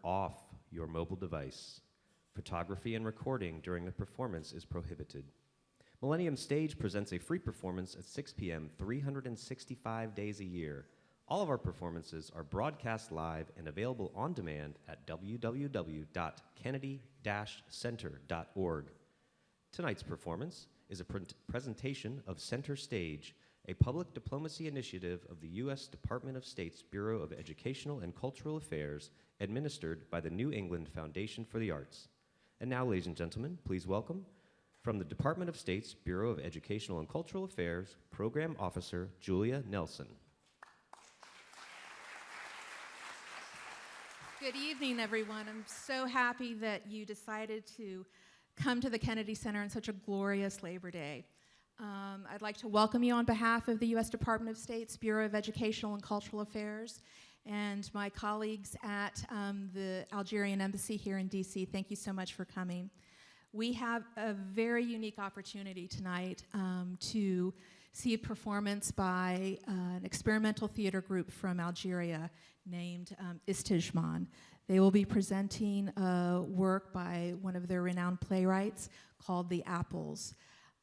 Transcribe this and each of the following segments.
off your mobile device. Photography and recording during the performance is prohibited. Millennium Stage presents a free performance at 6 p.m. 365 days a year. All of our performances are broadcast live and available on demand at www.kennedy-center.org. Tonight's performance is a presentation of Center Stage, a public diplomacy initiative of the U.S. Department of State's Bureau of Educational and Cultural Affairs, administered by the New England Foundation for the Arts. And now, ladies and gentlemen, please welcome, from the Department of State's Bureau of Educational and Cultural Affairs, Program Officer Julia Nelson. Good evening, everyone. I'm so happy that you decided to come to the Kennedy Center on such a glorious Labor Day. I'd like to welcome you on behalf of the U.S. Department of State's Bureau of Educational and Cultural Affairs and my colleagues at the Algerian Embassy here in D.C. Thank you so much for coming. We have a very unique opportunity tonight to see a performance by an experimental theater group from Algeria named Istijmam. They will be presenting a work by one of their renowned playwrights called The Apples.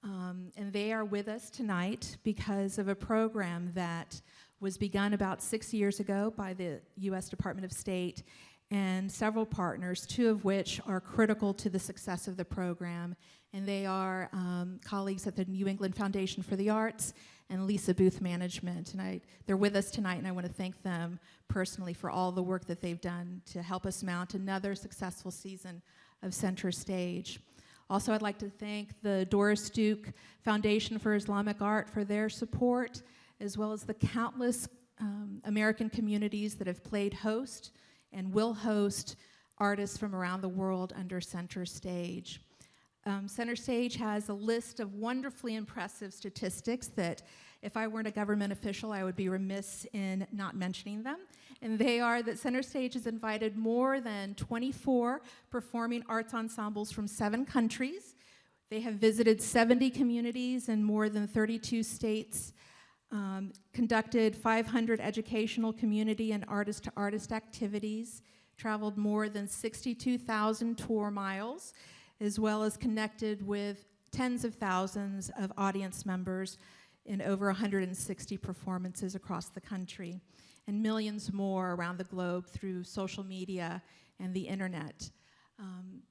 And they are with us tonight because of a program that was begun about 6 years ago by the U.S. Department of State and several partners, two of which are critical to the success of the program. And they are colleagues at the New England Foundation for the Arts and Lisa Booth Management. And they're with us tonight, and I want to thank them personally for all the work that they've done to help us mount another successful season of Center Stage. Also, I'd like to thank the Doris Duke Foundation for Islamic Art for their support, as well as the countless American communities that have played host and will host artists from around the world under Center Stage. Center Stage has a list of wonderfully impressive statistics that, if I weren't a government official, I would be remiss in not mentioning them. And they are that Center Stage has invited more than 24 performing arts ensembles from 7 countries. They have visited 70 communities in more than 32 states, conducted 500 educational community and artist-to-artist activities, traveled more than 62,000 tour miles, as well as connected with tens of thousands of audience members in over 160 performances across the country, and millions more around the globe through social media and the internet.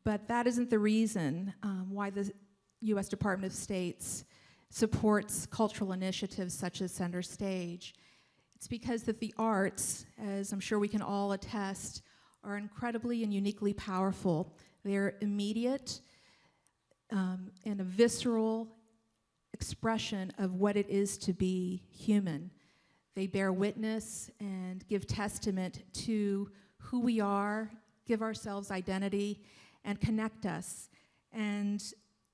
But that isn't the reason why the U.S. Department of State supports cultural initiatives such as Center Stage. It's because that the arts, as I'm sure we can all attest, are incredibly and uniquely powerful. They're immediate and a visceral expression of what it is to be human. They bear witness and give testament to who we are, give ourselves identity, and connect us. And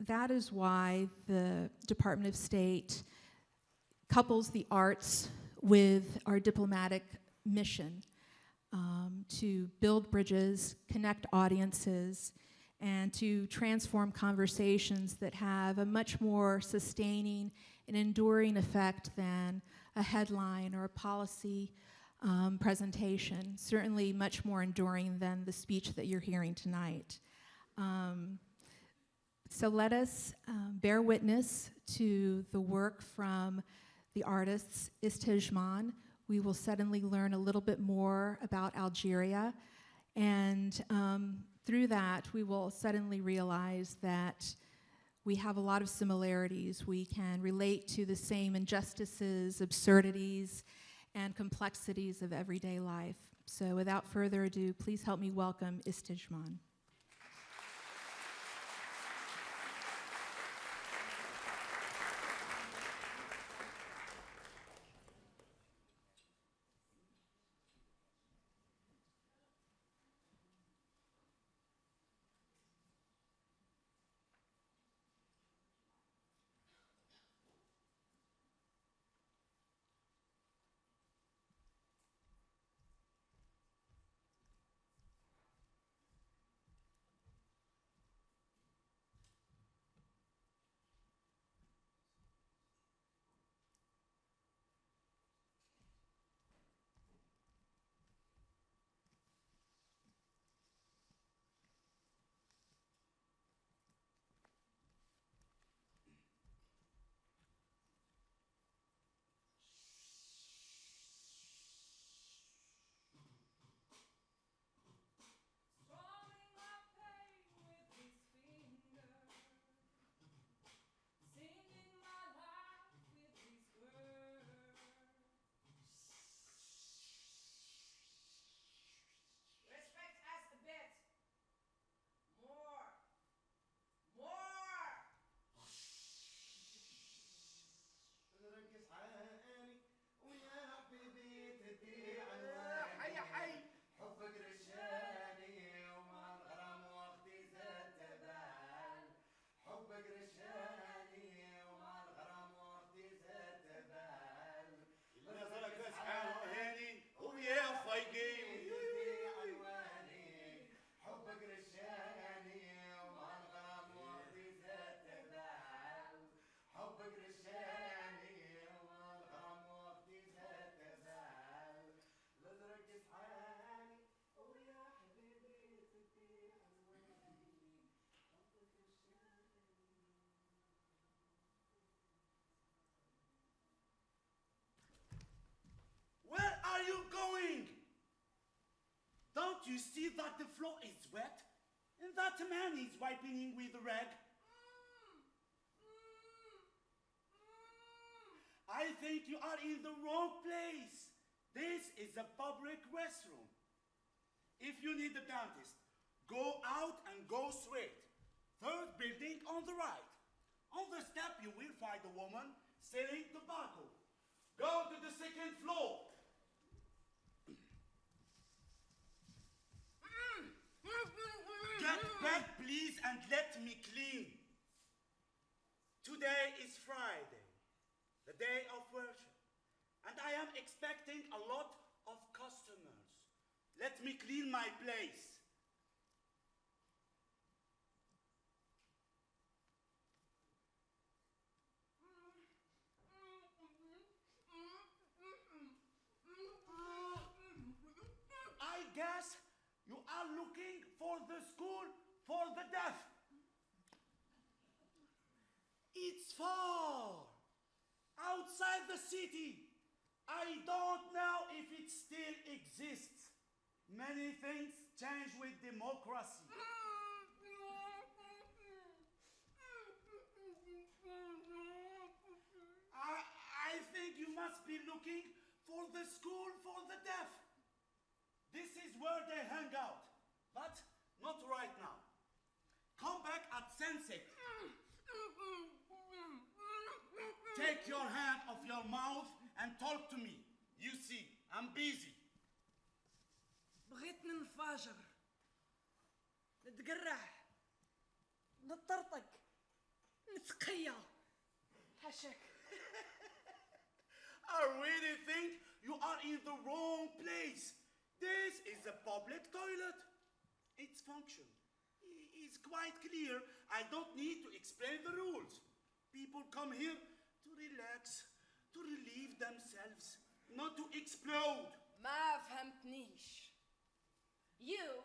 that is why the Department of State couples the arts with our diplomatic mission to build bridges, connect audiences, and to transform conversations that have a much more sustaining and enduring effect than a headline or a policy presentation, certainly much more enduring than the speech that you're hearing tonight. So let us bear witness to the work from the artists Istijmam. We will suddenly learn a little bit more about Algeria, and through that, we will suddenly realize that we have a lot of similarities. We can relate to the same injustices, absurdities, and complexities of everyday life. So without further ado, please help me welcome Istijmam. Don't you see that the floor is wet? And that man is wiping with a rag? I think you are in the wrong place. This is a public restroom. If you need a dentist, go out and go straight. Third building on the right. On the step you will find a woman selling tobacco. Go to the second floor. Get back, please, and let me clean. Today is Friday, the day of worship, and I am expecting a lot of customers. Let me clean my place. I guess you are looking for the school for the deaf. It's far outside the city. I don't know if it still exists. Many things change with democracy. I think you must be looking for the school for the deaf. This is where they hang out, but not right now. Come back at sunset. Take your hand off your mouth and talk to me. You see, I'm busy. بغيت ننفجر نتقرع نطرطق نتقيا حاشاك. I really think you are in the wrong place. This is a public toilet. Its function is quite clear. I don't need to explain the rules. People come here to relax, to relieve themselves, not to explode. ما فهمتنيش. You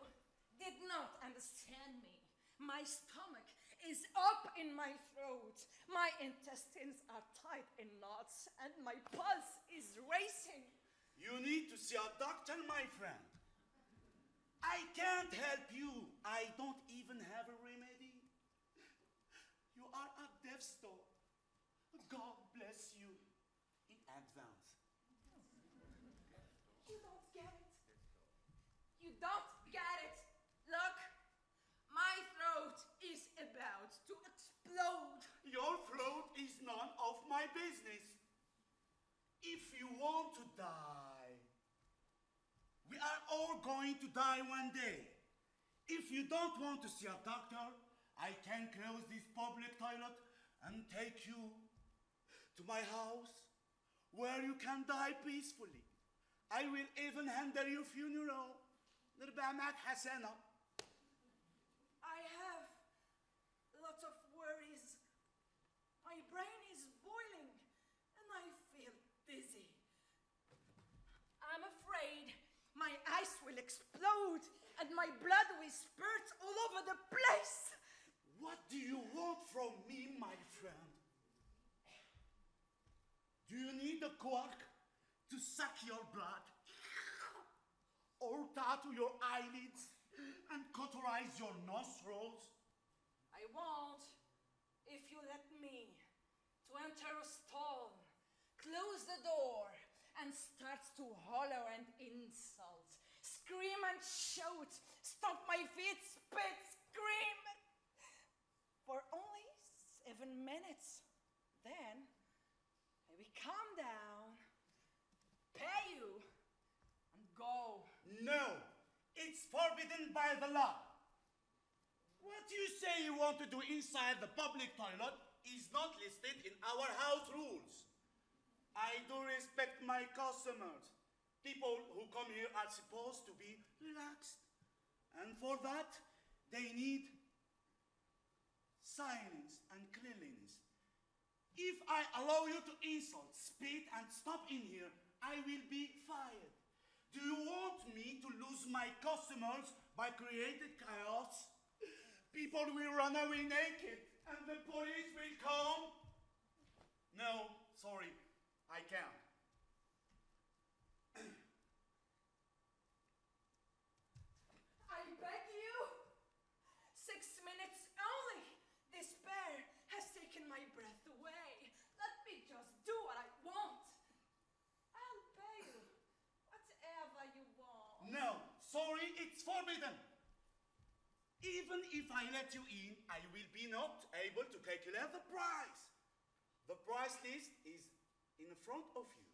did not understand me. My stomach is up in my throat. My intestines are tied in knots and my pulse is racing. You need to see a doctor, my friend. I can't help you. I don't even have a remedy. You are a deaf store. God bless you in advance. You don't get it. You don't get it. Look, my throat is about to explode. Your throat is none of my business. If you want to die, we are all going to die one day. If you don't want to see a doctor, I can close this public toilet and take you to my house where you can die peacefully. I will even handle your funeral. نربع معك حسنة. I have lots of worries. My brain is boiling and I feel dizzy. I'm afraid my eyes will explode and my blood will spurt all over the place. What do you want from me, my friend? Do you need a cork to suck your blood? Or tattoo your eyelids and cauterize your nostrils? I won't if you let me to enter a stall, close the door, and start to holler and insult, scream and shout, stomp my feet, spit, scream. For only 7 minutes. Then I will calm down, pay you, and go. No, it's forbidden by the law. What you say you want to do inside the public toilet is not listed in our house rules. I do respect my customers. People who come here are supposed to be relaxed. And for that, they need silence and cleanliness. If I allow you to insult, spit, and stop in here, I will be fired. Do you want me to lose my customers by creating chaos? People will run away naked and the police will come? No, sorry, I can't. sorry, it's forbidden. Even if I let you in, I will be not able to calculate the price. The price list is in front of you.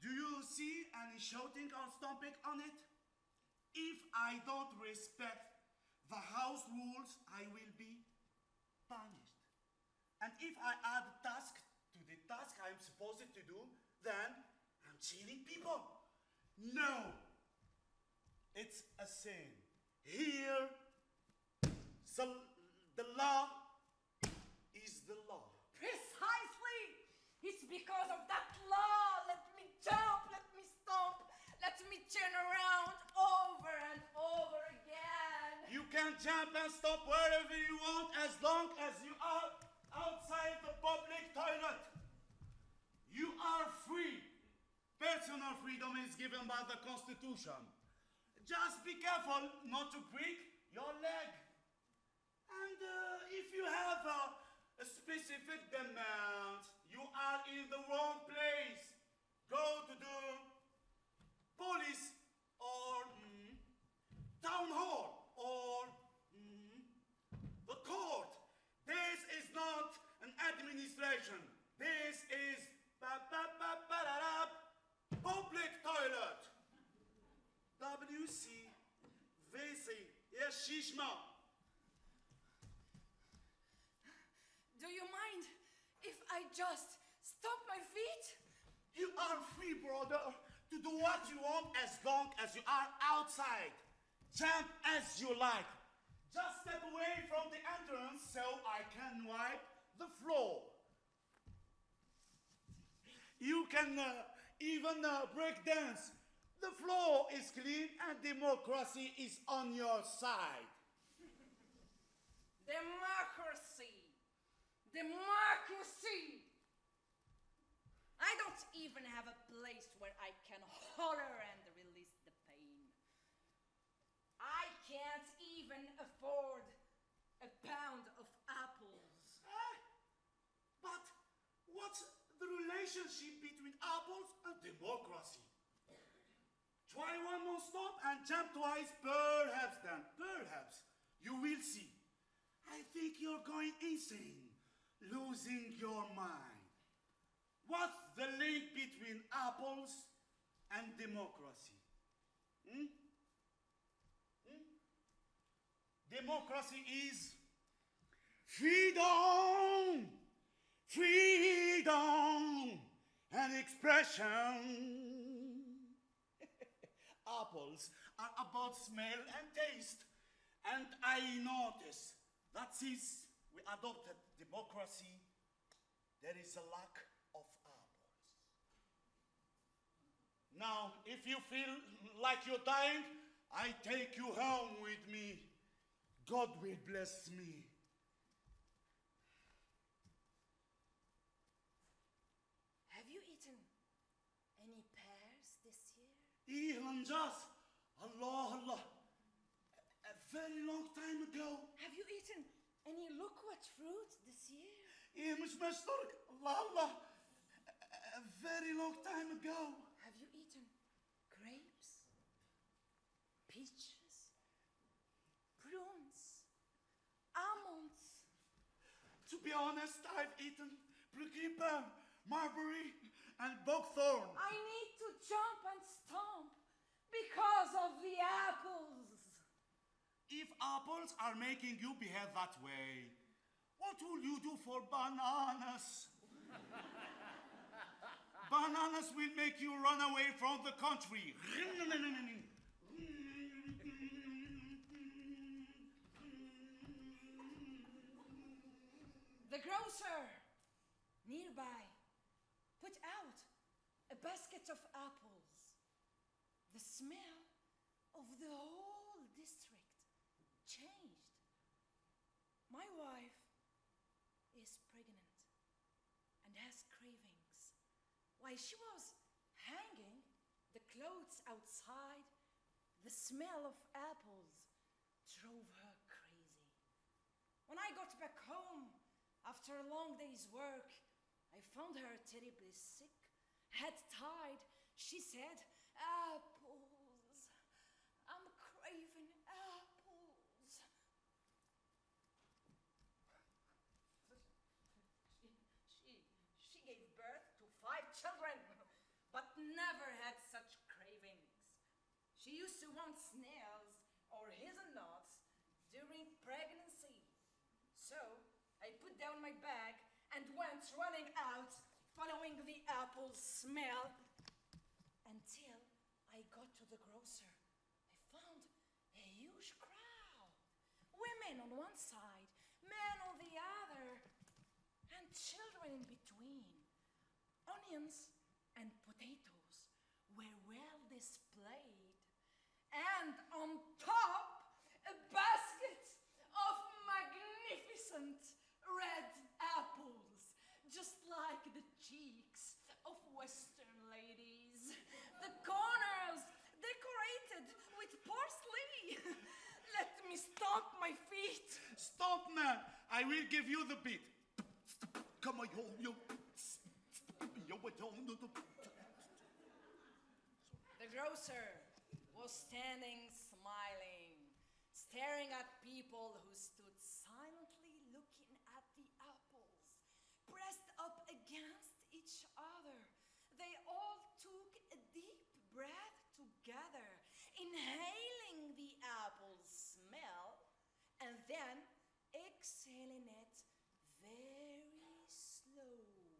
Do you see any shouting or stomping on it? If I don't respect the house rules, I will be punished. And if I add task to the task I'm supposed to do, then I'm cheating people. No, it's a sin. Here, the law is the law. Precisely! It's because of that law. Let me jump, let me stomp, let me turn around over and over again. You can jump and stop wherever you want as long as you are outside the public toilet. You are free. Personal freedom is given by the Constitution. Just be careful not to break your leg. And if you have a specific demand, you are in the wrong place. Go to the police or town hall or the court. This is not an administration. This is public toilet. WC, WC, Istijmam. Do you mind if I just stomp my feet? You are free, brother, to do what you want as long as you are outside. Jump as you like. Just step away from the entrance so I can wipe the floor. You can even break dance. The floor is clean and democracy is on your side. Democracy! Democracy! I don't even have a place where I can holler and release the pain. I can't even afford a pound of apples. But what's the relationship between apples and democracy? Try one more stop and jump twice, perhaps then, perhaps, you will see. I think you're going insane, losing your mind. What's the link between apples and democracy? Democracy is freedom, freedom and expression. Apples are about smell and taste, and I notice that since we adopted democracy, there is a lack of apples. Now, if you feel like you're dying, I take you home with me. God will bless me. Have you eaten any pears this year? Even just, Allah, a very long time ago. Have you eaten any loquat fruit this year? مش مشترك, Allah, a very long time ago. Have you eaten grapes, peaches, prunes, almonds? To be honest, I've eaten Brooklyn, Marbury, and Buckthorn. I need to jump and stomp because of the apples. If apples are making you behave that way, what will you do for bananas? Bananas will make you run away from the country. The grocer nearby put out a basket of apples. The smell of the whole district changed. My wife is pregnant and has cravings. While she was hanging the clothes outside, the smell of apples drove her crazy. When I got back home after a long day's work, I found her terribly sick, head tied, she said, "Apples. I'm craving apples." She gave birth to 5 children, but never had such cravings. She used to want snails or hazelnuts during pregnancy. So I put down my bag and went running out, following the apple smell, until I got to the grocer. I found a huge crowd. Women on one side, men on the other, and children in between. Onions and potatoes were well displayed. And on top, a basket of magnificent red apples, just like the cheeks of Western ladies. The corners decorated with parsley. Let me stomp my feet. Stop, man. I will give you the beat. Come on, yo. The grocer was standing smiling, staring at people who stood silently looking at the apples, pressed up against each other. They all took a deep breath together, inhaling the apple smell, and then exhaling it very slowly.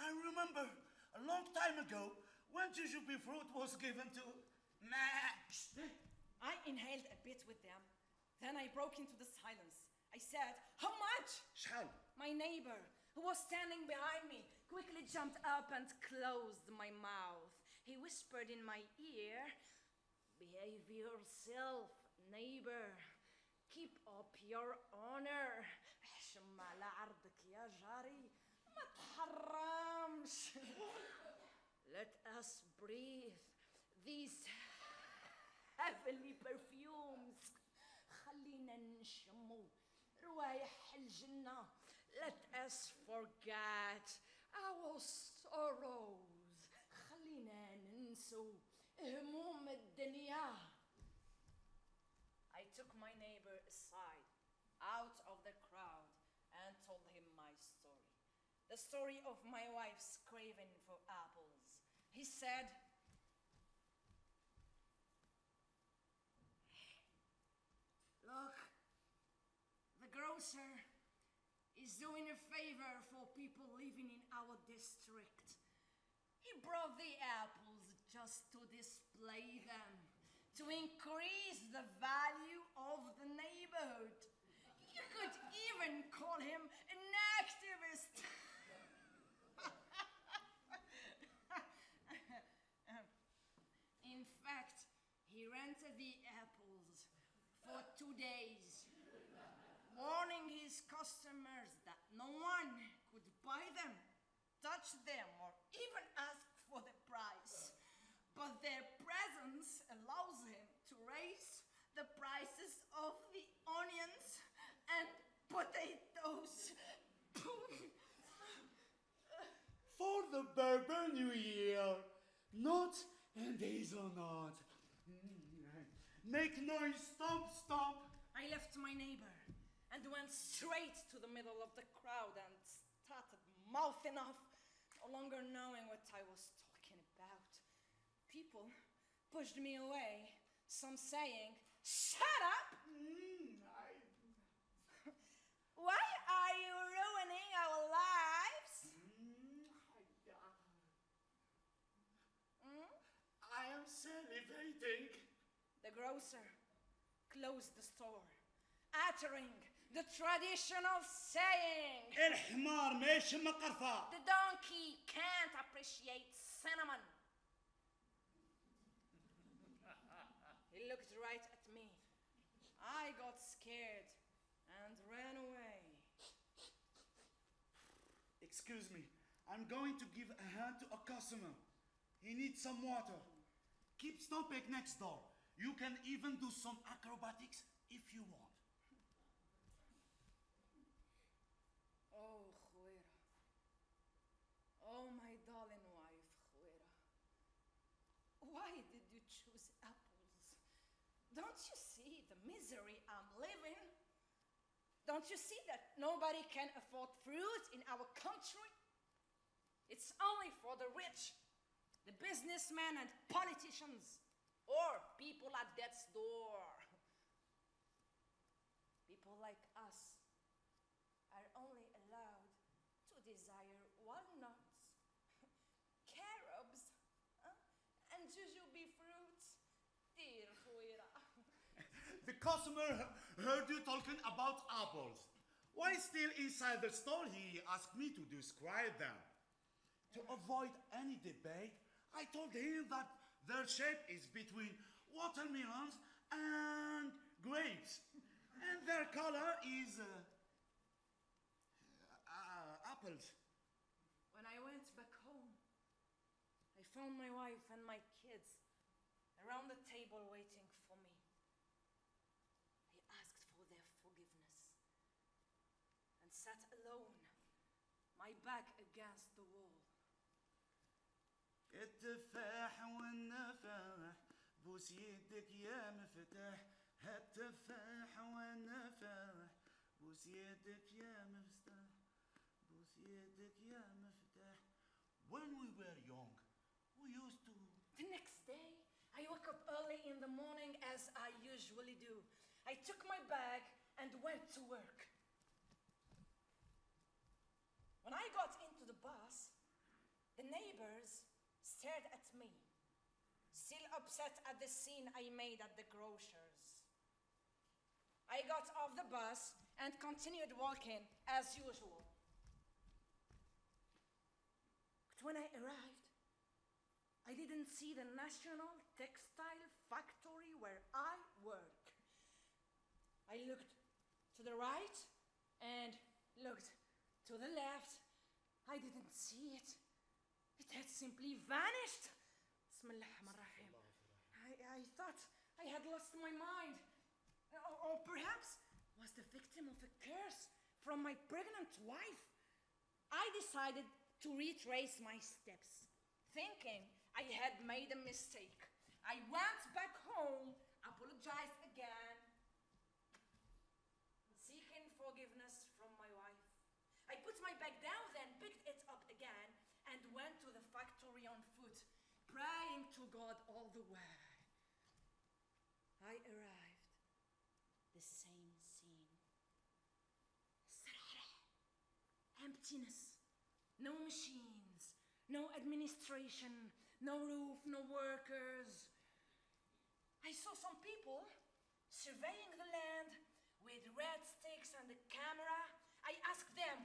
I remember a long time ago when jujube fruit was given to Max. I inhaled a bit with them. Then I broke into the silence. I said, "How much?" شحال? My neighbor, who was standing behind me, quickly jumped up and closed my mouth. He whispered in my ear, "Behave yourself, neighbor. Keep up your honor. احشم على عرضك يا جاري. ما تحرمش. Let us breathe these heavenly perfumes. خلينا نشمو روايح الجنة. Let us forget our sorrows. خلينا ننسو هموم الدنيا." I took my neighbor aside, out of the crowd, and told him my story. The story of my wife's craving for apples. He said, "Look, the grocer is doing a favor for people living in our district. He brought the apples just to display them, to increase the value of the neighborhood. You could even call him an activist." In fact, he rented the apples for 2 days, warning his customers that no one could buy them, touch them, or even ask for the price. But their presence allows him to raise the prices of the onions and potatoes. For the Bourbon New Year, nut and hazelnut. Make noise, stomp. I left my neighbor and went straight to the middle of the crowd and started mouthing off, no longer knowing what I was talking about. People pushed me away, some saying, "Shut up! Why are you ruining our lives?" I am salivating. The grocer closed the store, uttering the traditional saying, الحمار ما يشم قرفة. "The donkey can't appreciate cinnamon." He looked right at me. I got scared and ran away. Excuse me, I'm going to give a hand to a customer. He needs some water. Keep stomping next door. You can even do some acrobatics if you want. Oh, Juera. Don't you see the misery I'm living? Don't you see that nobody can afford fruit in our country? It's only for the rich, the businessmen and politicians, or people at death's door. People like us are only allowed to desire walnuts, carobs, and jujube fruits. Dear Huira. The customer heard you talking about apples. While still inside the store, he asked me to describe them. To avoid any debate, I told him that their shape is between watermelons and grapes, and their color is apples. When I went back home, I found my wife and my kids around the table waiting for me. I asked for their forgiveness and sat alone, my back against the wall. التفاح والنفاح بوس يدك يا مفتاح التفاح والنفاح بوس يدك يا مفتاح بوس يدك يا مفتاح. When we were young, we used to... The next day, I woke up early in the morning as I usually do. I took my bag and went to work. When I got into the bus, the neighbors stared at me, still upset at the scene I made at the grocer's. I got off the bus and continued walking as usual. But when I arrived, I didn't see the National Textile Factory where I work. I looked to the right and looked to the left. I didn't see it. It had simply vanished. I thought I had lost my mind. Or perhaps was the victim of a curse from my pregnant wife. I decided to retrace my steps, thinking I had made a mistake. I went back home, apologized again, seeking forgiveness from my wife. I put my bag down, then picked it up again, and went to the factory on foot, praying to God all the way. I arrived. The same scene. Emptiness. No machines. No administration. No roof. No workers. I saw some people surveying the land with red sticks and a camera. I asked them,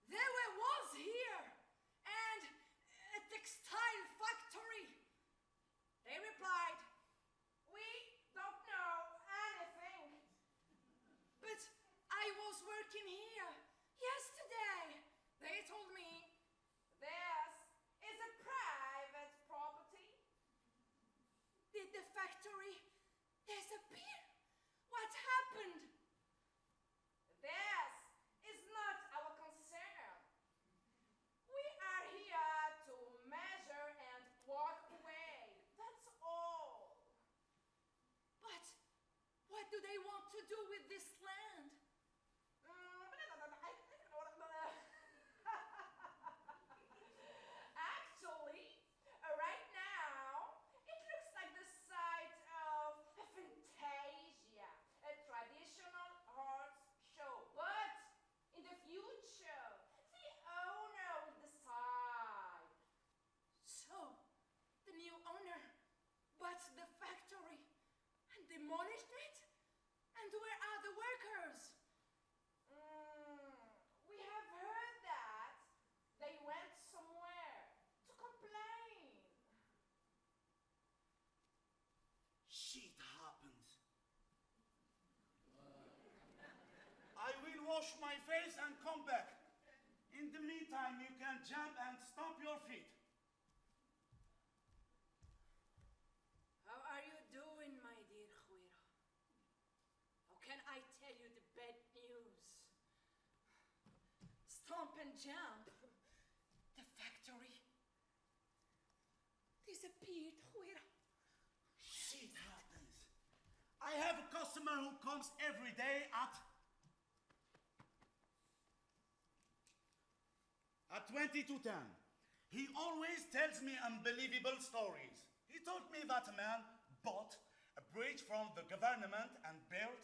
there was here and a textile factory. They replied, we don't know anything. But I was working here yesterday. They told me this is a private property. Did the factory disappear? What happened? This is not our concern. We are here to measure and walk away. That's all. But what do they want to do with this land? Actually, right now, it looks like the site of a fantasia, a traditional horse show. But in the future, the owner will decide. So, the new owner bought the factory and demolished it? And where are the workers? We have heard that they went somewhere to complain. Shit happens. I will wash my face and come back. In the meantime, you can jump and stomp your feet. How are you doing, my dear Huira? How can I tell you the bad news? Stomp and jump. The factory disappeared. شيت خويرة. Shit happens. I have a customer who comes every day at 20 to 10. He always tells me unbelievable stories. He told me that a man bought a bridge from the government and built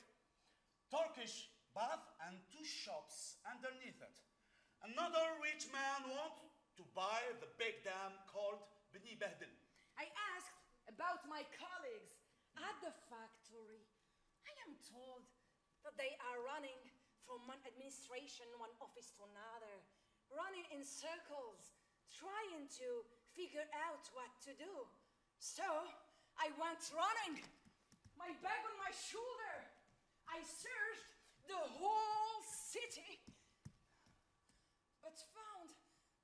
Turkish bath and 2 shops underneath it. Another rich man wants to buy the big dam called Bni Behdel. I asked about my colleagues at the factory. I am told that they are running from one administration, one office to another, running in circles, trying to figure out what to do. So I went running, my bag on my shoulder. I searched the whole city, but found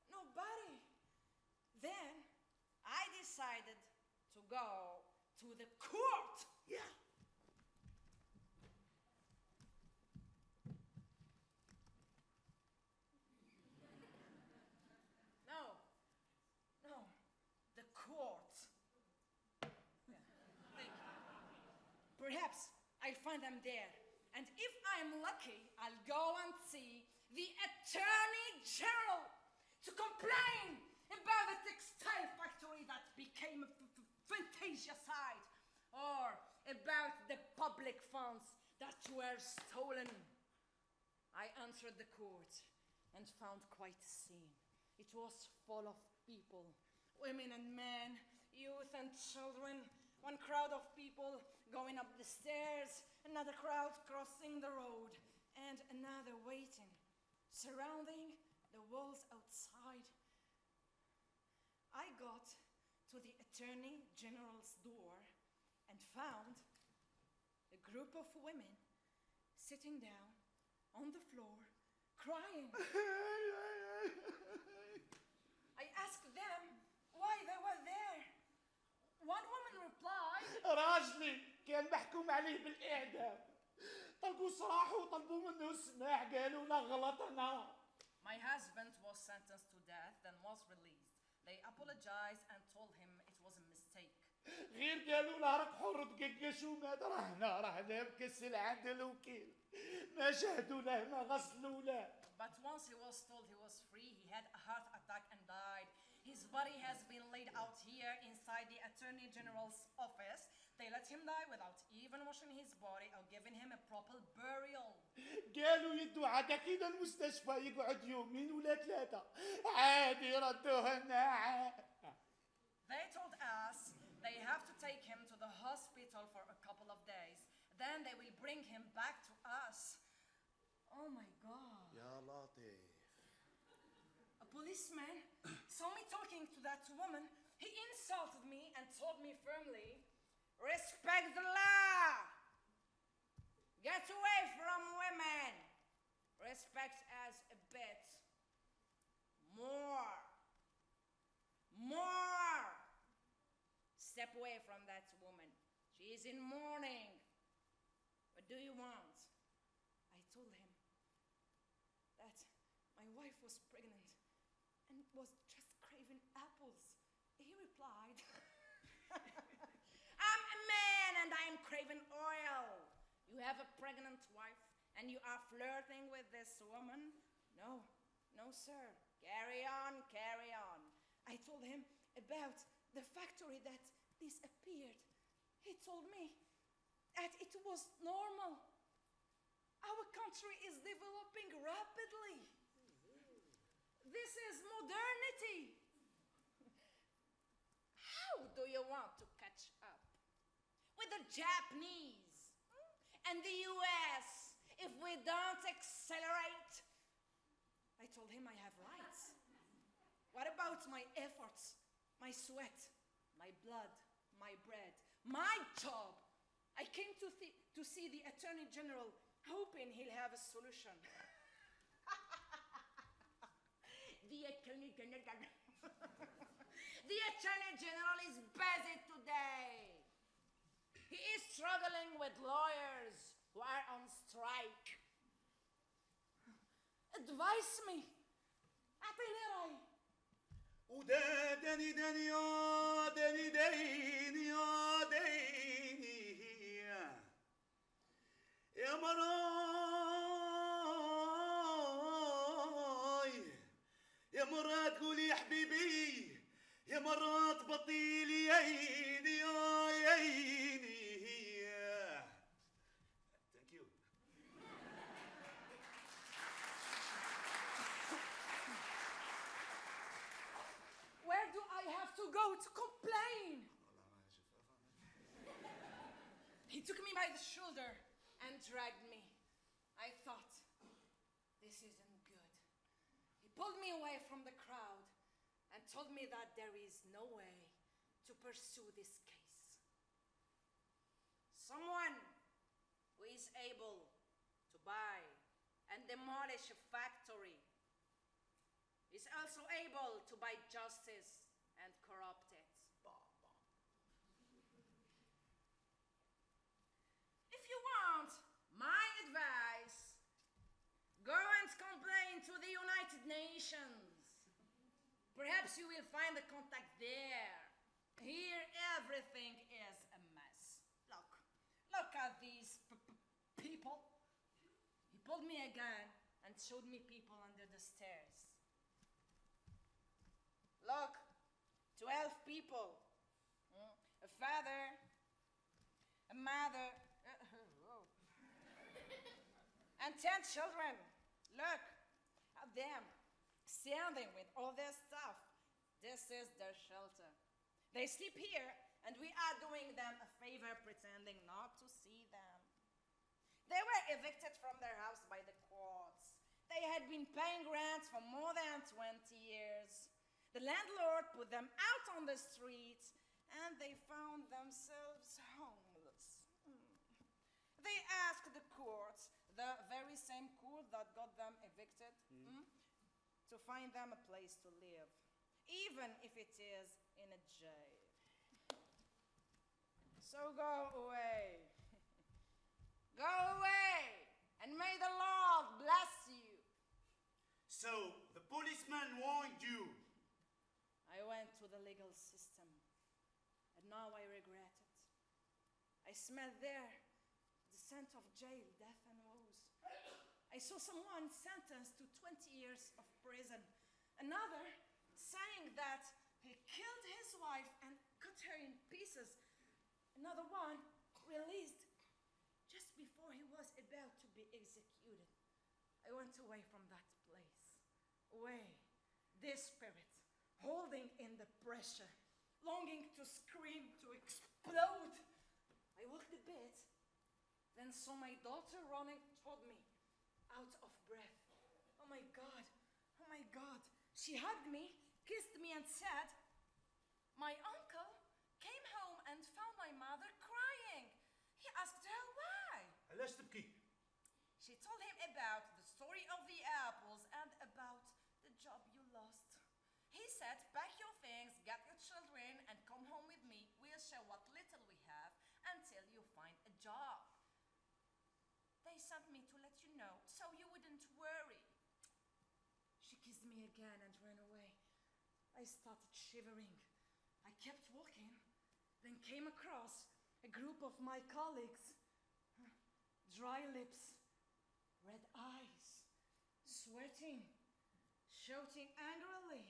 nobody. Then I decided to go to the court. Yeah. No, the court. Yeah, thank you. Perhaps I'll find them there. And if I'm lucky, I'll go and see the Attorney General to complain about the textile factory that became a Fantasia site, or about the public funds that were stolen. I entered the court and found quite a scene. It was full of people, women and men, youth and children, one crowd of people going up the stairs, another crowd crossing the road, and another waiting, surrounding the walls outside. I got to the Attorney General's door and found a group of women sitting down on the floor, crying. I asked them why they were there. One woman replied, راجلي كان محكوم عليه بالإعدام. طلبوا سراحه وطلبوا منه السماح قالوا لا غلطنا. my husband was sentenced to death, then was released. They apologized and told him it was a mistake. غير قالوا له راك حر تقشقش ومات رحنا بكسل عند الوكيل. ما شهدوا له ما غسلوا له. But once he was told he was free, he had a heart attack and died. His body has been laid out here inside the Attorney General's office. They let him die without even washing his body or giving him a proper burial. قالوا يدوا عاد كده المستشفى يقعد يومين ولا 3 عادي ردوها لنا. They told us they have to take him to the hospital for a couple of days. Then they will bring him back to us. Oh my God. يا لطيف. A policeman saw me talking to that woman. He insulted me and told me firmly, respect the law. Get away from women. Respect us a bit. More. Step away from that woman. She is in mourning. What do you want? I told him that my wife was pregnant and was just craving apples. He replied, I'm a man and I'm craving oil. You have a pregnant wife and you are flirting with this woman? No, sir. Carry on. I told him about the factory that disappeared. He told me that it was normal. Our country is developing rapidly. This is modernity. How do you want to catch up with the Japanese and the US if we don't accelerate? I told him I have rights. What about my efforts, my sweat, my blood, my bread, my job? I came to see the Attorney General, hoping he'll have a solution. The Attorney General is busy today. He is struggling with lawyers who are on strike. Advise me. أعطيني رأي. وداني ديني يا ديني يا مراي يا مرات قولي يا حبيبي يا مرات بطيلي يا عيني يا عيني. Thank you. Where do I have to go to complain? He took me by the shoulder and dragged me. I thought, this isn't good. He pulled me away from the crowd and told me that there is no way to pursue this case. Someone who is able to buy and demolish a factory is also able to buy justice and corrupt it. If you want my advice, go and complain to the United Nations. Perhaps you will find a contact there. Here, everything is a mess. Look at these people. He pulled me a gun and showed me people under the stairs. Look, 12 people. A father, a mother, and 10 children. Look at them, standing with all their stuff. This is their shelter. They sleep here, and we are doing them a favor pretending not to see them. They were evicted from their house by the courts. They had been paying rent for more than 20 years. The landlord put them out on the street, and they found themselves homeless. They asked the courts, the very same court that got them evicted, to find them a place to live, even if it is in a jail. So go away. Go away, and may the Lord bless you. So the policeman warned you. I went to the legal system, and now I regret it. I smelled there the scent of jail, death, and woes. I saw someone sentenced to 20 years of prison. Another saying that he killed his wife and cut her in pieces. Another one released just before he was about to be executed. I went away from that place. Away, desperate, holding in the pressure, longing to scream, to explode. I walked a bit, then saw my daughter running toward me, out of breath. Oh my God, oh my God. She hugged me, kissed me, and said, "My uncle came home and found my mother crying. He asked her why." علاش تبكي؟ She told him about the story of the apples and about the job you lost. He said, "Pack your things, get your children, and come home with me. We'll share what little we have until you find a job. They sent me to let you know, so you wouldn't worry." She kissed me again and ran away. I started shivering. I kept walking, then came across a group of my colleagues. Dry lips, red eyes, sweating, shouting angrily.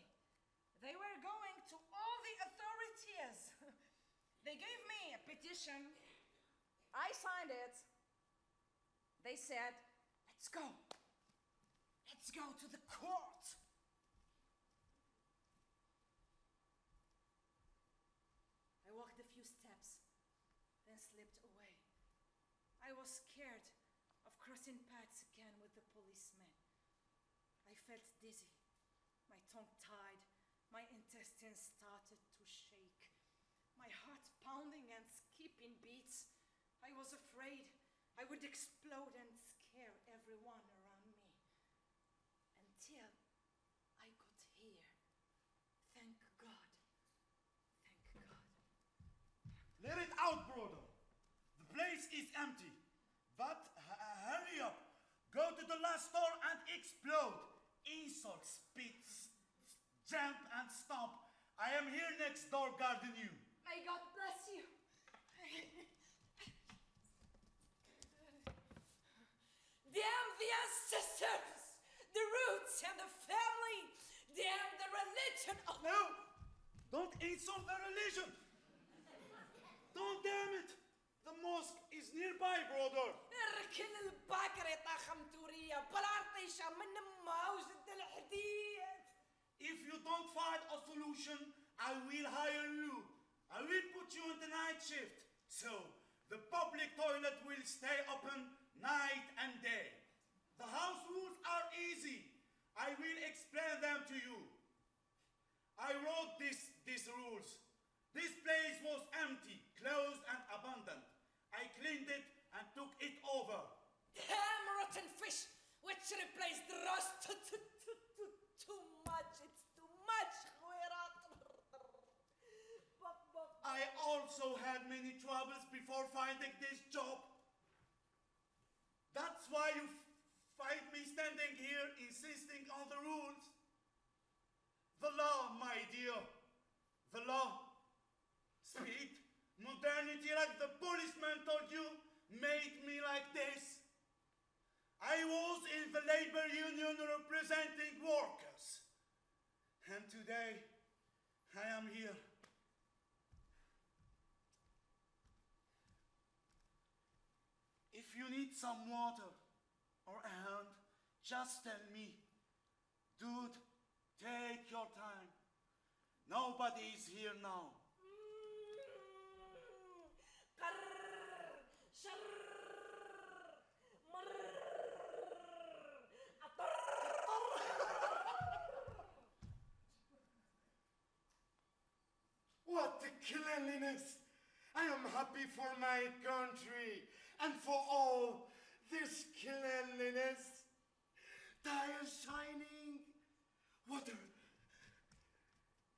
They were going to all the authorities. They gave me a petition. I signed it. They said, "Let's go. Let's go to the court." I walked a few steps, then slipped away. I was scared of crossing paths again with the policeman. I felt dizzy, my tongue tied, my intestines started to shake, my heart pounding and skipping beats. I was afraid I would explode and scare everyone around me. Until I got here. Thank God. Thank God. Let it out, brother. The place is empty. But hurry up. Go to the last door and explode. Insult, spit, jump, and stomp. I am here next door guarding you. May the ancestors, the roots and the family, damn the religion. Oh. No! Don't insult the religion! Don't damn it! The mosque is nearby, brother! اركن الباكرة خمتورية بلارطيشة من موجة الحديد. If you don't find a solution, I will hire you. I will put you on the night shift. So, the public toilet will stay open night and day. The house rules are easy. I will explain them to you. I wrote these rules. This place was empty, closed and abandoned. I cleaned it and took it over. Damn rotten fish, which replaced the rust. Too much, it's too much. I also had many troubles before finding this job. That's why you find me standing here insisting on the rules. The law, my dear. The law. Speed, modernity like the policeman told you, made me like this. I was in the labor union representing workers. And today, I am here. If you need some water or a hand, just tell me. Dude, take your time. Nobody is here now. What a cleanliness! I am happy for my country and for all this cleanliness. Tires shining, water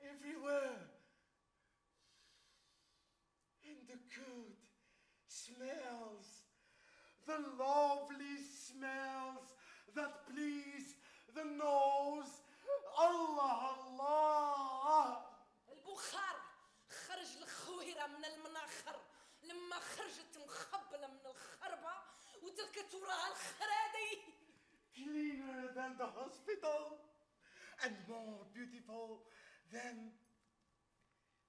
everywhere, and the good smells, the lovely smells that please the nose. Allah, Allah. البخار خرج الخويرة من المناخر لما خرجت مخبلة من الخربة وتركت وراها الخرادي. Cleaner than the hospital and more beautiful than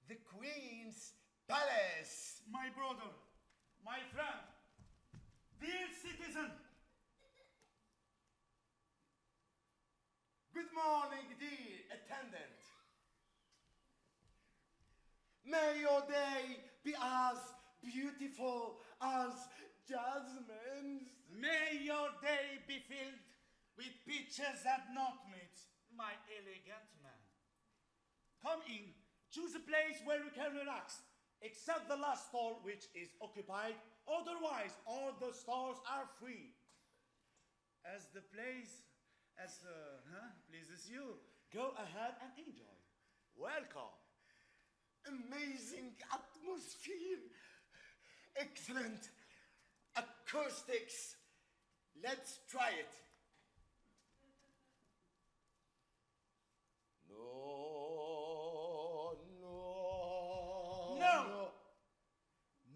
the Queen's palace. My brother, my friend, dear citizen. Good morning, dear attendant. May your day be as beautiful as jasmines. May your day be filled with peaches and nutmegs, my elegant man. Come in, choose a place where you can relax, except the last stall which is occupied. Otherwise, all the stalls are free. As the place pleases you, go ahead and enjoy. Welcome. Amazing atmosphere. Excellent acoustics. Let's try it. No.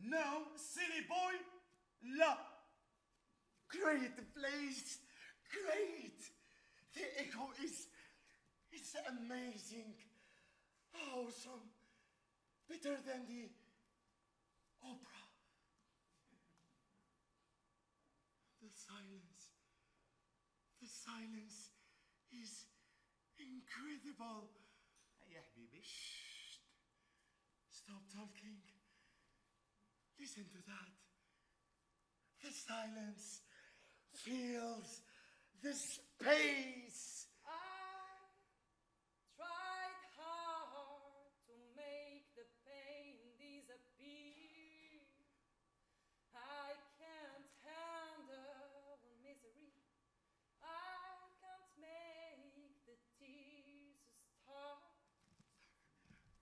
No, silly boy. La. Great place. Great. The echo is amazing. Awesome. Better than the opera. The silence is incredible. يا حبيبي. Shh. Stop talking. Listen to that. The silence fills the space. I tried hard to make the pain disappear. I can't handle the misery. I can't make the tears stop.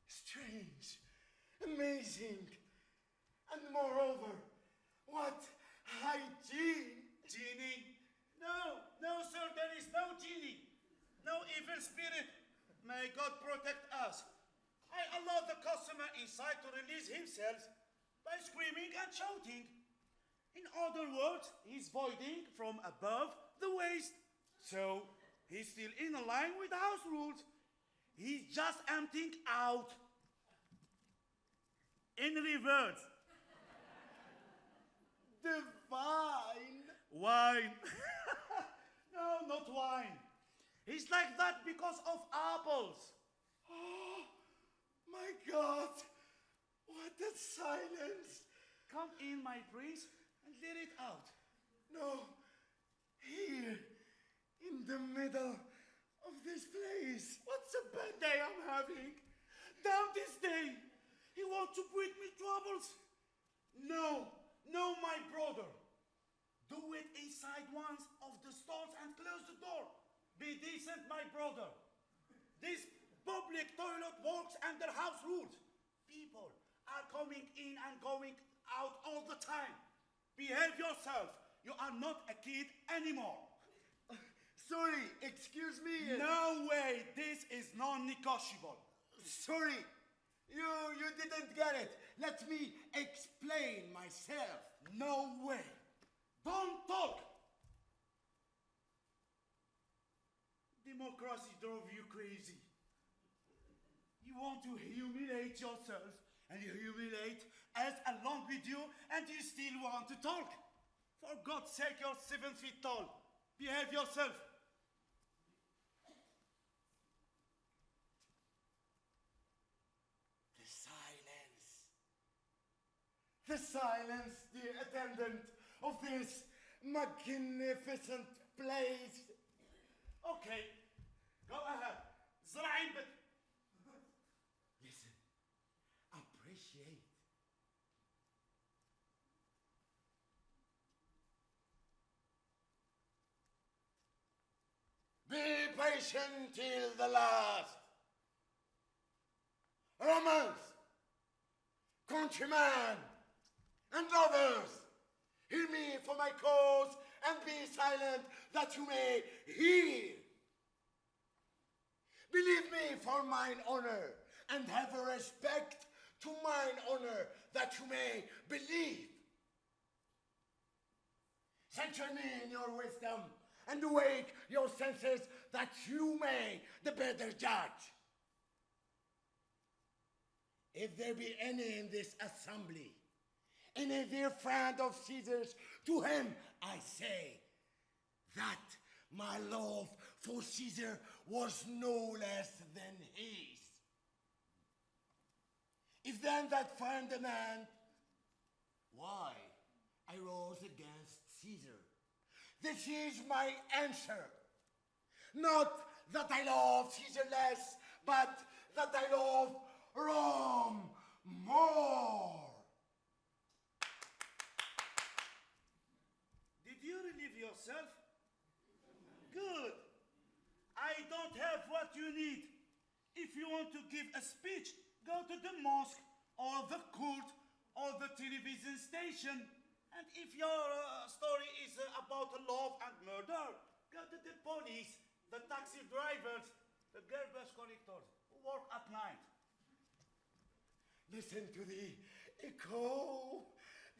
Strange, amazing, and moreover, what hygiene! Genie? No, sir, there is no genie. No evil spirit. May God protect us. I allow the customer inside to release himself by screaming and shouting. In other words, he's voiding from above the waste. So he's still in line with the house rules. He's just emptying out. In reverse. Divine. Wine. No, not wine. He's like that because of apples. Oh, my God. What a silence. Come in, my prince, and let it out. No, here, in the middle of this place. What's a bad day I'm having? Damn this day! He wants to bring me troubles. No, no, my brother. Do it inside one of the stalls and close the door. Be decent, my brother. This public toilet works under house rules. People are coming in and going out all the time. Behave yourself. You are not a kid anymore. Sorry, excuse me. No way. This is non-negotiable. Sorry, you didn't get it. Let me explain myself. No way. Don't talk. Democracy drove you crazy. You want to humiliate yourself and you humiliate us along with you, and you still want to talk. For God's sake, you're 7 feet tall. Behave yourself. The silence, dear attendant of this magnificent place. Okay, go ahead. زرعين بك. Listen, appreciate. Be patient till the last. Romans, countrymen, and others, hear me for my cause and be silent that you may hear. Believe me for mine honor and have a respect to mine honor that you may believe. Censure me in your wisdom and awake your senses that you may the better judge. If there be any in this assembly, any dear friend of Caesar's, to him I say that my love for Caesar was no less than his. If then that friend demand why I rose against Caesar, this is my answer. Not that I love Caesar less, but that I love Rome more. Did you relieve yourself? Good. I don't have what you need. If you want to give a speech, go to the mosque or the court or the television station. And if your story is about love and murder, go to the police, the taxi drivers, the garbage collectors who work at night. Listen to the echo,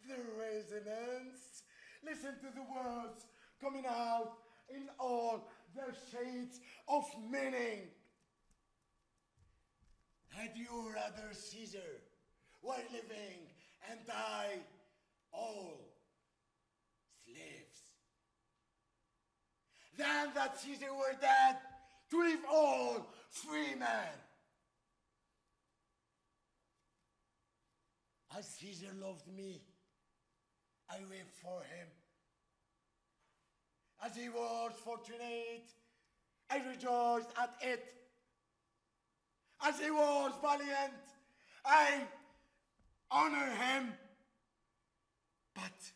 the resonance. Listen to the words coming out in all their shades of meaning. Had you rather Caesar were living and die all slaves, than that Caesar were dead to leave all free men? As Caesar loved me, I weep for him. As he was fortunate, I rejoiced at it. As he was valiant, I honor him. But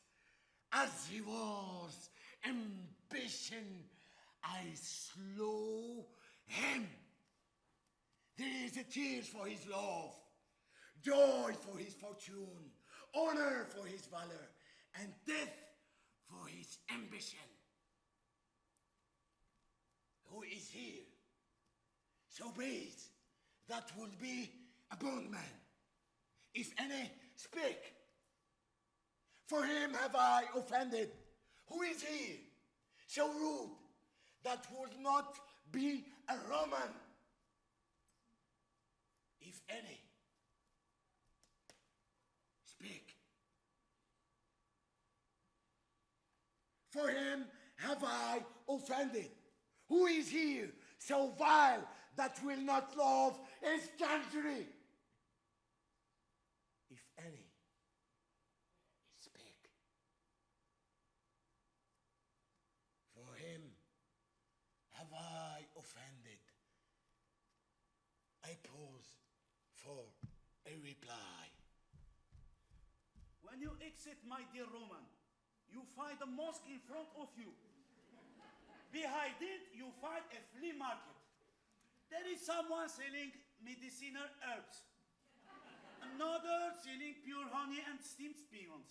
as he was ambition, I slow him. There is a tears for his love, joy for his fortune, honor for his valor, and death for his ambition. Who is here? So base that will be a bondman, if any speak. For him have I offended. Who is he? so rude, that would not be a Roman, if any. Speak. For him have I offended. Who is here so vile that will not love his country? If any, speak. For him have I offended. I pause for a reply. When you exit, my dear Roman, you find a mosque in front of you. Behind it, you find a flea market. There is someone selling medicinal herbs. Another selling pure honey and steamed peons.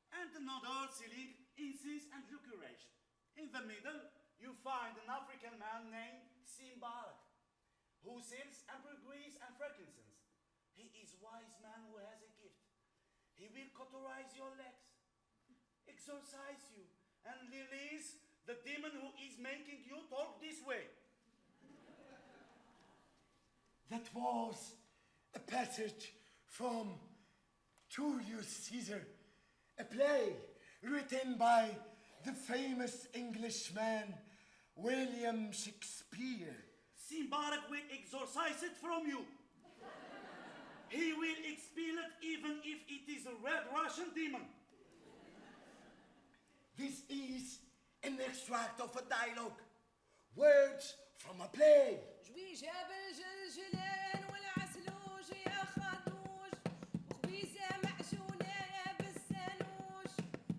And another selling incense and liquoration. In the middle, you find an African man named Simbarak, who sells ambergris and frankincense. He is a wise man who has a gift. He will cauterize your legs, exorcise you, and release the demon who is making you talk this way. That was a passage from Julius Caesar, a play written by the famous Englishman William Shakespeare. Simbarak will exorcise it from you. He will expel it even if it is a red Russian demon. This is an extract of a dialogue, words from a play. جوي جابل جلجلان والعسلوج يا خدوج وخبيزة معجونة بالسانوج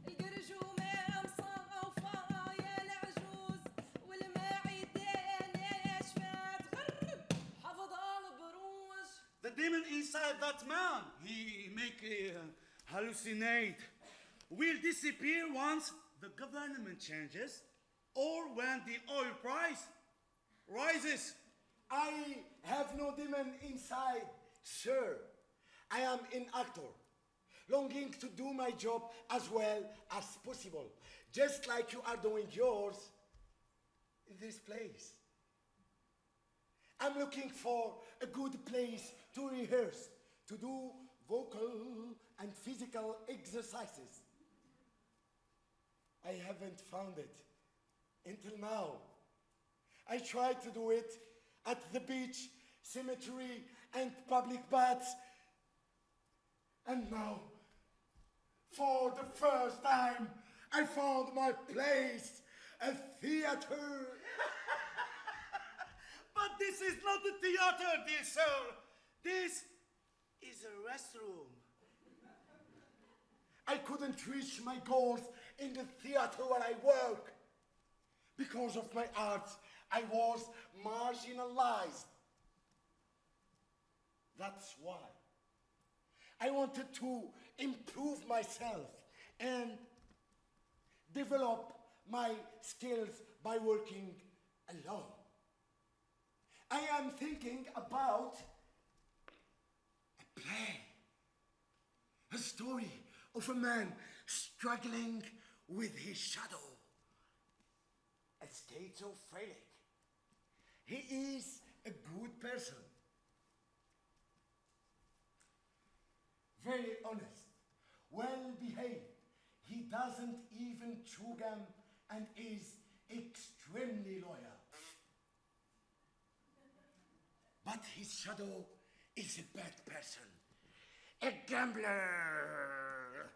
القرجومة مصوفة يا العجوز والمعدة ناشفة تغرب حفظ البروج. The demon inside that man, he make hallucinate, will disappear once the government changes or when the oil price rises. I have no demon inside, sir. I am an actor, longing to do my job as well as possible, just like you are doing yours in this place. I'm looking for a good place to rehearse, to do vocal and physical exercises. I haven't found it until now. I tried to do it at the beach, cemetery, and public baths. And now, for the first time, I found my place, a theater. But this is not a theater, dear sir. This is a restroom. I couldn't reach my goals in the theater where I work. Because of my art, I was marginalized. That's why I wanted to improve myself and develop my skills by working alone. I am thinking about a play, a story of a man struggling with his shadow, a schizophrenic. He is a good person, very honest, well behaved. He doesn't even chew gum and is extremely loyal. But his shadow is a bad person, a gambler,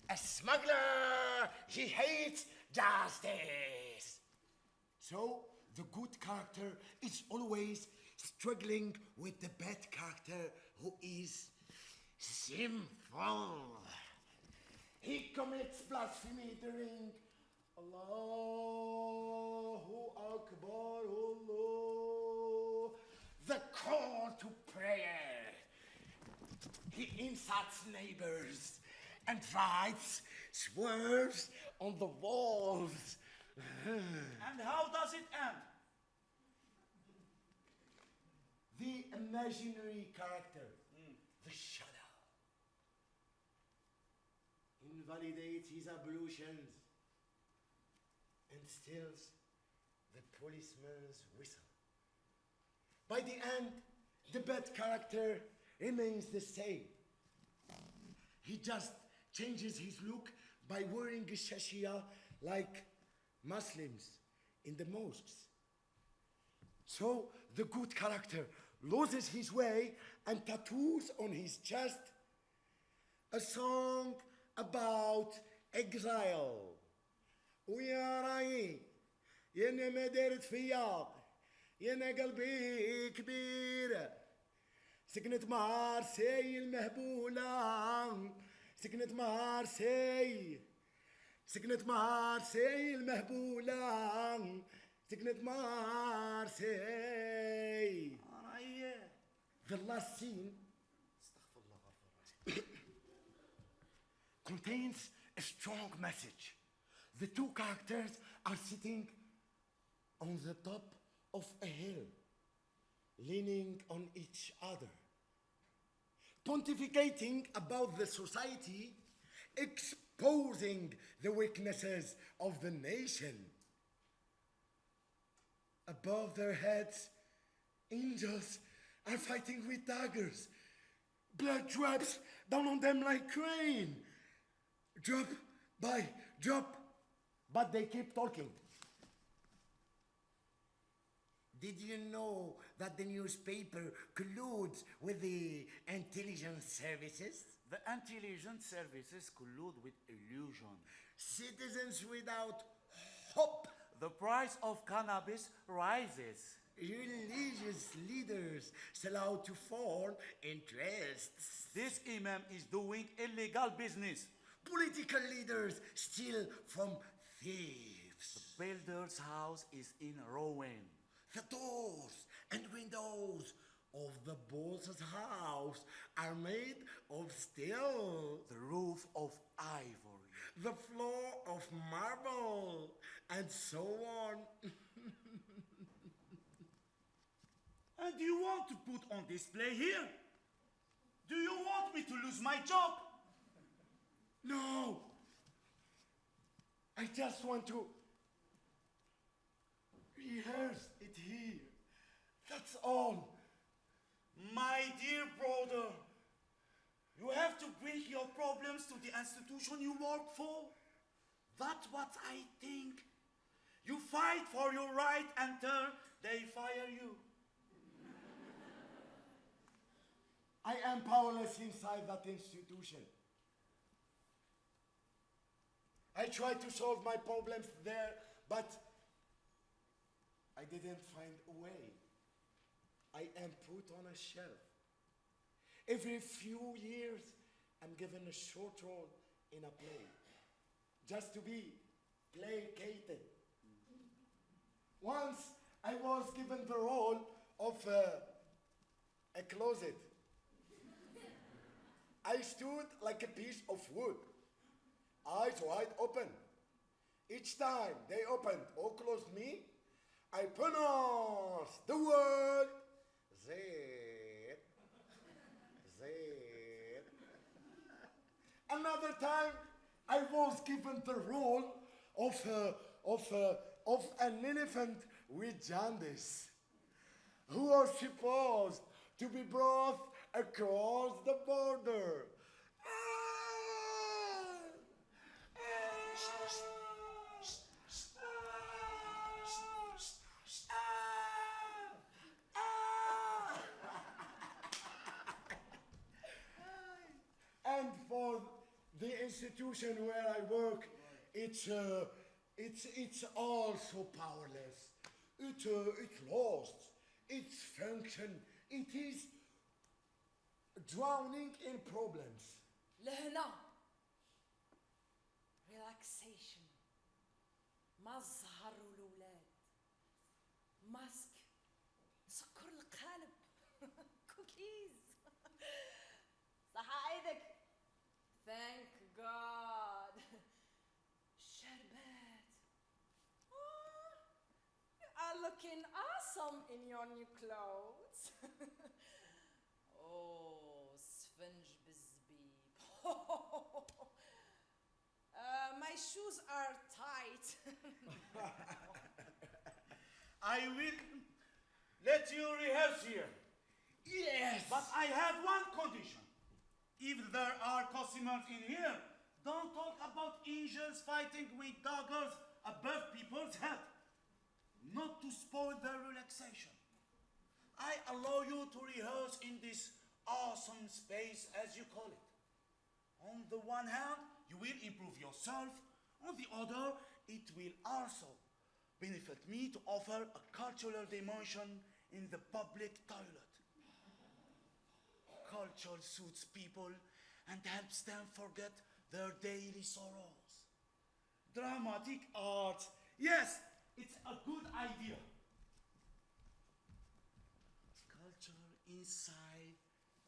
a smuggler. He hates justice. So the good character is always struggling with the bad character who is sinful. He commits blasphemy during Allahu Akbar, Allah, the call to prayer. He insults neighbors and writes swerves on the walls. And how does it end? The imaginary character, the shadow, invalidates his ablutions and steals the policeman's whistle. By the end, the bad character remains the same. He just changes his look by wearing a shashia like Muslims in the mosques. So the good character loses his way and tattoos on his chest a song about exile. ويا رايي يانا ما دارت فيا يانا قلبي كبير سكنت مارسي المهبولة سكنت مارسي سكنت مارسي المهبولة سكنت مارسي. The last scene contains a strong message. The two characters are sitting on the top of a hill, leaning on each other, pontificating about the society, exposing the weaknesses of the nation. Above their heads, angels are fighting with daggers. Blood drops down on them like rain. Drop by drop. But they keep talking. Did you know that the newspaper colludes with the intelligence services? The intelligence services collude with illusion. Citizens without hope. The price of cannabis rises. Religious leaders sell out to foreign interests. This imam is doing illegal business. Political leaders steal from thieves. The builder's house is in ruin. The doors and windows of the boss's house are made of steel. The roof of ivory. The floor of marble, and so on. And you want to put on display here? Do you want me to lose my job? No! I just want to rehearse it here. That's all. My dear brother, you have to bring your problems to the institution you work for. That's what I think. You fight for your right until they fire you. I am powerless inside that institution. I tried to solve my problems there, but I didn't find a way. I am put on a shelf. Every few years, I'm given a short role in a play, just to be placated. Once, I was given the role of a closet. I stood like a piece of wood, eyes wide open. Each time they opened or closed me, I pronounced the word Z. Z. Another time, I was given the role of an elephant with jaundice, who was supposed to be brought across the border. And for the institution where I work, it's also powerless. It lost its function. It is drowning in problems. لهنا relaxation مظهر الأولاد ماسك سكر القالب كوكيز صح ايدك thank God شربات you are looking awesome in your new clothes oh سفنج بالزبيب my shoes are tight. I will let you rehearse here. Yes. But I have one condition. If there are customers in here, don't talk about angels fighting with daggers above people's head. Not to spoil their relaxation. I allow you to rehearse in this awesome space, as you call it. On the one hand, you will improve yourself. On the other, it will also benefit me to offer a cultural dimension in the public toilet. Culture suits people and helps them forget their daily sorrows. Dramatic art, yes, it's a good idea. Culture inside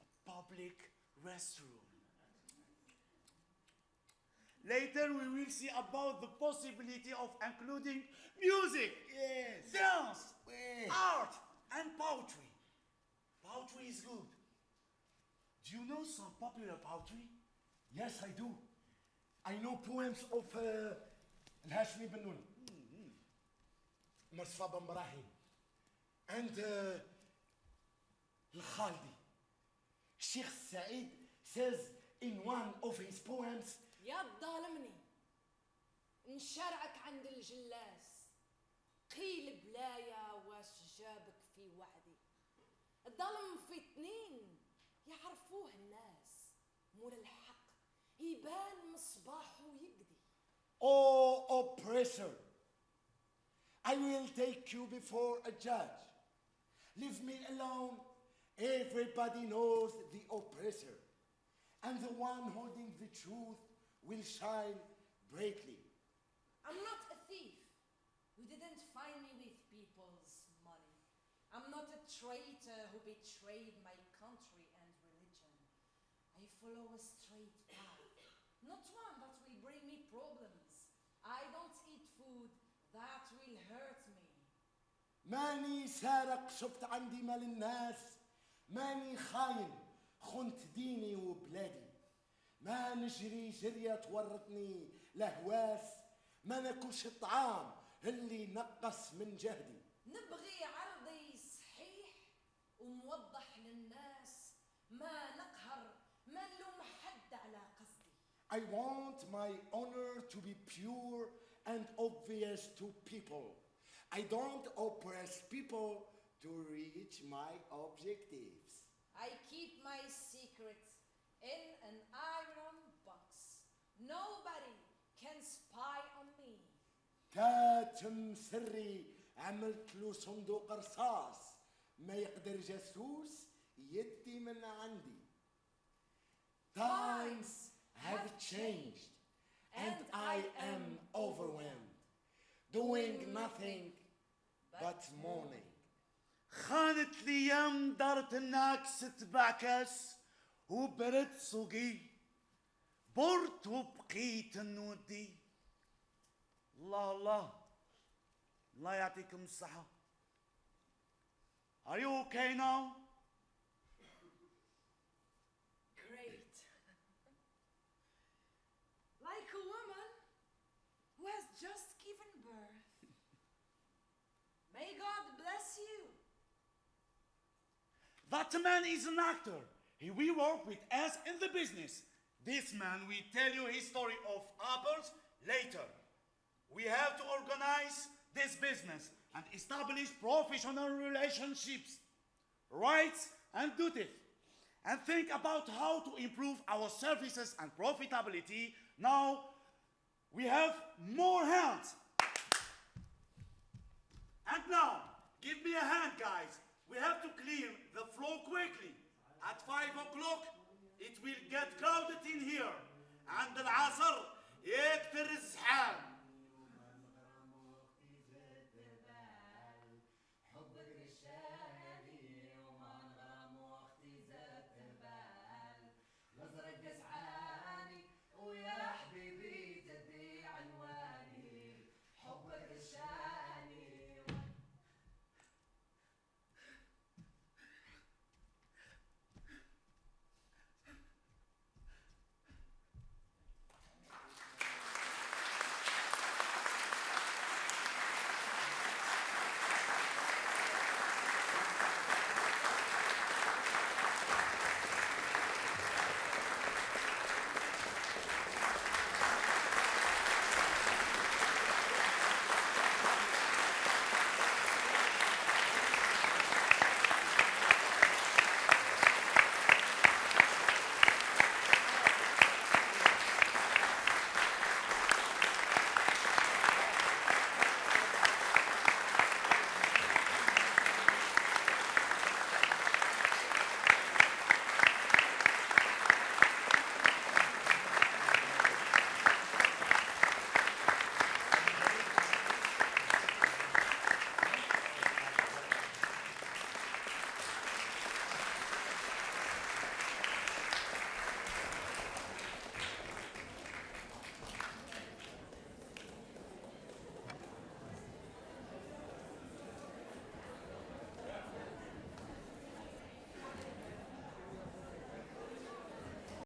a public restroom. Later we will see about the possibility of including music, Yes. dance, Yes. art, and poetry. Poetry is good. Do you know some popular poetry? Yes, I do. I know poems of الهاشمي بن نون, مرصفى بن براهيم, and الخالدي. Sheikh Said says in one of his poems, يا ظالمني نشارعك عند الجلاس قيل بلايا واش جابك في وعدي الظلم في اتنين يعرفوه الناس مول الحق يبان مصباحه يقدي. "Oh oppressor, I will take you before a judge. Leave me alone. Everybody knows the oppressor, and the one holding the truth will shine brightly." I'm not a thief. You didn't find me with people's money. I'm not a traitor who betrayed my country and religion. I follow a straight path, not one that will bring me problems. I don't eat food that will hurt me. ماني سارق شفت عندي مال الناس, ماني خاين خنت ديني وبلادي, ما نجري جرية تورطني لهواس, ما ناكلش الطعام اللي نقص من جهدي. نبغي عرضي صحيح وموضح للناس, ما نقهر ما نلوم حد على قصدي. I want my honor to be pure and obvious to people. I don't oppress people to reach my objectives. I keep my secrets in an iron box. Nobody can spy on me. كاتم سري عملت له صندوق رصاص, ما يقدر جاسوس يدي من عندي. Times have changed and I am overwhelmed, doing nothing but mourning. خانت الايام دارت الناكس تبعكس وبرد سوقي برت وبقيت النودي. الله الله الله يعطيكم الصحة. Are you okay now? Great. Like a woman who has just given birth. May God bless you. That man is an actor. He will work with us in the business. This man will tell you his story of apples later. We have to organize this business and establish professional relationships, rights and duties, and think about how to improve our services and profitability. Now we have more hands. And now, give me a hand, guys. We have to clear the floor quickly. At 5 o'clock, it will get crowded in here. And العصر